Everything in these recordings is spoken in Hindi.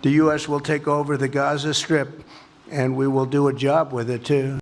the U.S. will take over the Gaza Strip, and we will do a job with it too.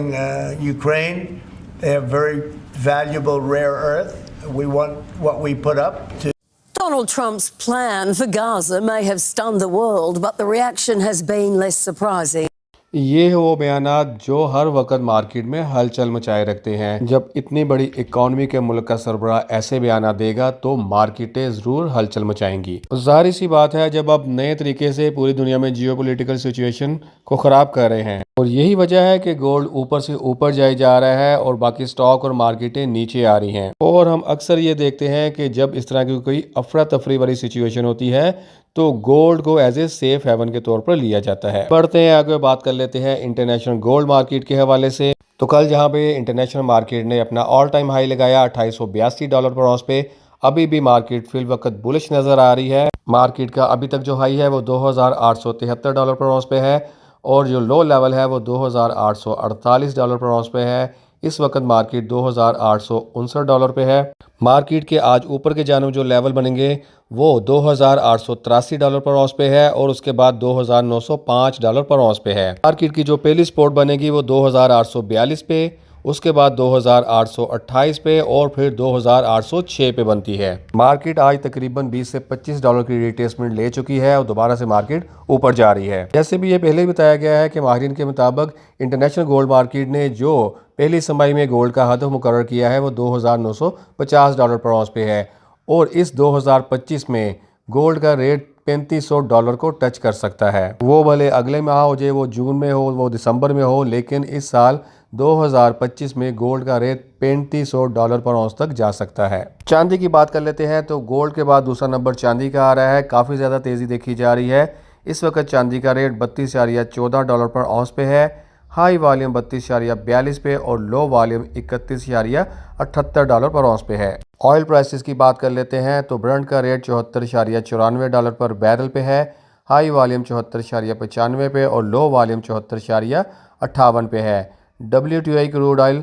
Ukraine, they have very valuable rare earth. We want what we put up to. Donald Trump's plan for Gaza may have stunned the world, but the reaction has been less surprising. ये है वो बयानात जो हर वक्त मार्केट में हलचल मचाए रखते हैं। जब इतनी बड़ी इकॉनमी के मुल्क का सरबराह ऐसे बयानात देगा तो मार्केटें जरूर हलचल मचाएंगी। जाहिर सी बात है, जब आप नए तरीके से पूरी दुनिया में जियोपॉलिटिकल सिचुएशन को ख़राब कर रहे हैं, और यही वजह है कि गोल्ड ऊपर से ऊपर जाए जा रहा है और बाकी स्टॉक और मार्केटें नीचे आ रही हैं। और हम अक्सर ये देखते हैं कि जब इस तरह की कोई अफरा तफरी वाली सिचुएशन होती है तो गोल्ड को एज ए सेफ हेवन के तौर पर लिया जाता है। बढ़ते हैं आगे, बात कर लेते हैं इंटरनेशनल गोल्ड मार्केट के हवाले से। तो कल जहां पे इंटरनेशनल मार्केट ने अपना ऑल टाइम हाई लगाया $2882 पर औंस पे, अभी भी मार्केट फिल वक्त बुलिश नजर आ रही है। मार्केट का अभी तक जो हाई है वो $2873 पर औंस पे है और जो लो लेवल है वो $2848 पर औंस पे है। इस वक्त मार्केट $2859 पे है। मार्केट के आज ऊपर के जानब जो लेवल बनेंगे वो $2883 पर औंस पे है और उसके बाद $2905 पर औंस पे है। मार्केट की जो पहली सपोर्ट बनेगी वो 2842 पे, उसके बाद 2828 पे और फिर 2806 पे बनती है। मार्केट आज तकरीबन $20 से $25 की रिट्रेसमेंट ले चुकी है और दोबारा से मार्केट ऊपर जा रही है। जैसे भी ये पहले ही बताया गया है कि माहिरीन के मुताबिक इंटरनेशनल गोल्ड मार्केट ने जो पहली समाई में गोल्ड का हदफ मुकर्रर किया है वो $2950 पर औंस पे है और इस 2025 में गोल्ड का रेट $3500 को टच कर सकता है। वो भले अगले माह हो जाए, वो जून में हो, वो दिसंबर में हो, लेकिन इस साल 2025 में गोल्ड का रेट $3500 पर औंस तक जा सकता है। चांदी की बात कर लेते हैं तो गोल्ड के बाद दूसरा नंबर चांदी का आ रहा है। काफ़ी ज़्यादा तेज़ी देखी जा रही है। इस वक्त चांदी का रेट $32.14 पर औंस पे है। हाई वॉल्यूम $32.42 पे और लो वॉल्यूम $31.78 पर औंस पे है। ऑयल प्राइसेस की बात कर लेते हैं तो ब्रेंट का रेट $74.94 पर बैरल पे है। हाई वॉल्यूम 74.95 पे और लो वॉल्यूम 74.58 पे है। WTI क्रूड ऑयल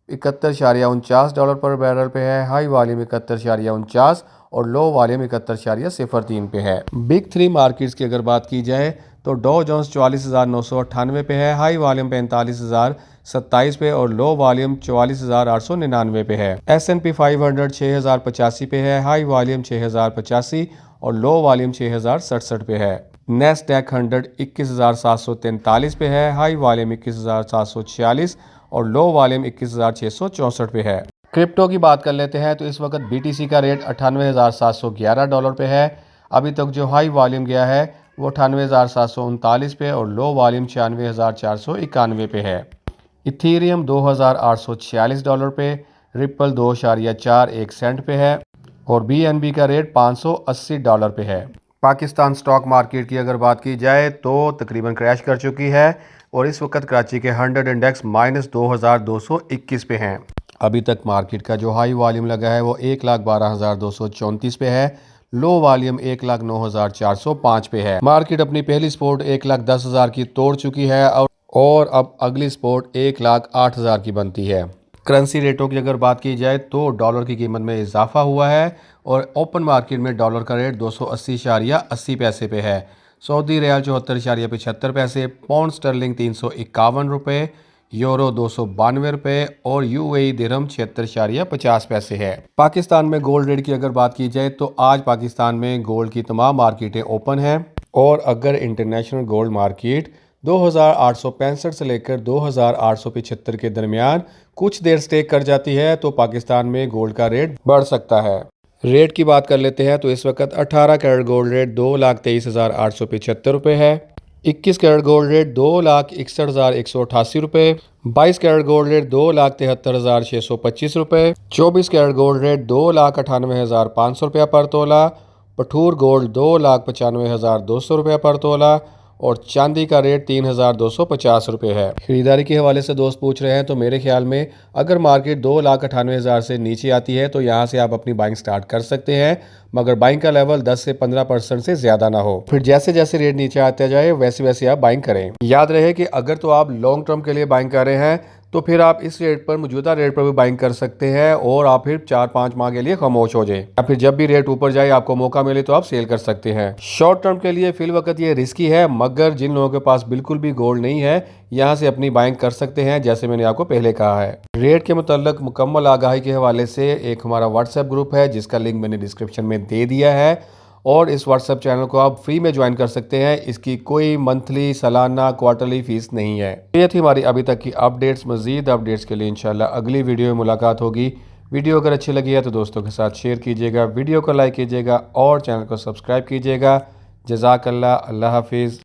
$71.49 पर बैरल पे है। हाई वॉल्यूम 71.49 और लो वॉल्यूम 71.03 पे है। बिग थ्री मार्केट्स की अगर बात की जाए तो डॉ जोन्स 44,998 पे है। हाई वॉल्यूम 45,027 पे और लो वॉल्यूम 44,899 पे है। S&P 500 6,085 पे है। हाई वॉल्यूम 6,085 और लो वॉल्यूम 6,067 पे है। नेस्डैक 100 21,743 पे है। हाई वॉल्यूम 21,746 और लो वॉल्यूम 21,664 पे है। क्रिप्टो की बात कर लेते हैं तो इस वक्त BTC का रेट $98,711 पे है। अभी तक जो हाई वॉल्यूम गया है वो 98,739 पे और लो वॉल्यूम 96,491 पे है। इथीरियम $2,846 पे, रिपल 2.41 सेंट पे है और BNB का रेट $580 पे है। पाकिस्तान स्टॉक मार्केट की अगर बात की जाए तो तकरीबन क्रैश कर चुकी है और इस वक्त कराची के 100 इंडेक्स -2221 पे हैं। अभी तक मार्केट का जो हाई वॉल्यूम लगा है वो 1,12,234 पे है। लो वॉल्यूम 1,09,405 पे है। मार्केट अपनी पहली सपोर्ट 1,10,000 की तोड़ चुकी है और अब अगली सपोर्ट 1,08,000 की बनती है। करेंसी रेटों की अगर बात की जाए तो डॉलर की कीमत में इजाफा हुआ है और ओपन मार्केट में डॉलर का रेट 280.80 पैसे पे है। सऊदी रियाल 74.75 पैसे, पाउंड स्टर्लिंग 351 रुपये, यूरो 292 रुपये और UAE दिरहम 76.50 पैसे है। पाकिस्तान में गोल्ड रेट की अगर बात की जाए तो आज पाकिस्तान में गोल्ड की तमाम मार्केटें ओपन हैं और अगर इंटरनेशनल गोल्ड मार्केट 2,865 से लेकर 2,875 के दरमियान कुछ देर स्टे कर जाती है तो पाकिस्तान में गोल्ड का रेट बढ़ सकता है। रेट की बात कर लेते हैं तो इस वक्त 18 कैरेट गोल्ड रेट 2,23,875 रुपये है। 21 कैरेट गोल्ड रेट 2,61,188 रुपये, 22 कैरेट गोल्ड रेट 2,73,625 रुपये, 24 कैरेट गोल्ड रेट 2,98,500 रुपया पर तोला, पठूर गोल्ड 2,95,200 रुपया पर तोला और चांदी का रेट 3,250 रुपये है। खरीदारी के हवाले से दोस्त पूछ रहे हैं तो मेरे ख्याल में अगर मार्केट 2,98,000 से नीचे आती है तो यहाँ से आप अपनी बाइंग स्टार्ट कर सकते हैं, मगर बाइंग का लेवल 10 से 15% से ज़्यादा ना हो। फिर जैसे जैसे रेट नीचे आता जाए वैसे वैसे आप बाइंग करें। याद रहे कि अगर तो आप लॉन्ग टर्म के लिए बाइंग कर रहे हैं तो फिर आप इस रेट पर मौजूदा रेट पर भी बाइंग कर सकते हैं और आप फिर 4-5 माह के लिए खामोश हो जाए, या फिर जब भी रेट ऊपर जाए आपको मौका मिले तो आप सेल कर सकते हैं। शॉर्ट टर्म के लिए फिल वक्त ये रिस्की है, मगर जिन लोगों के पास बिल्कुल भी गोल्ड नहीं है यहाँ से अपनी बाइंग कर सकते हैं, जैसे मैंने आपको पहले कहा है। रेट के मुताल्लिक मुकम्मल आगाही के हवाले से एक हमारा व्हाट्सएप ग्रुप है जिसका लिंक मैंने डिस्क्रिप्शन में दे दिया है, और इस व्हाट्सएप चैनल को आप फ्री में ज्वाइन कर सकते हैं। इसकी कोई मंथली, सालाना, क्वार्टरली फीस नहीं है। ये थी हमारी अभी तक की अपडेट्स। मज़ीद अपडेट्स के लिए इंशाल्लाह अगली वीडियो में मुलाकात होगी। वीडियो अगर अच्छी लगी है तो दोस्तों के साथ शेयर कीजिएगा, वीडियो को लाइक कीजिएगा और चैनल को सब्सक्राइब कीजिएगा। जज़ाकल्लाह, अल्लाह हाफिज़।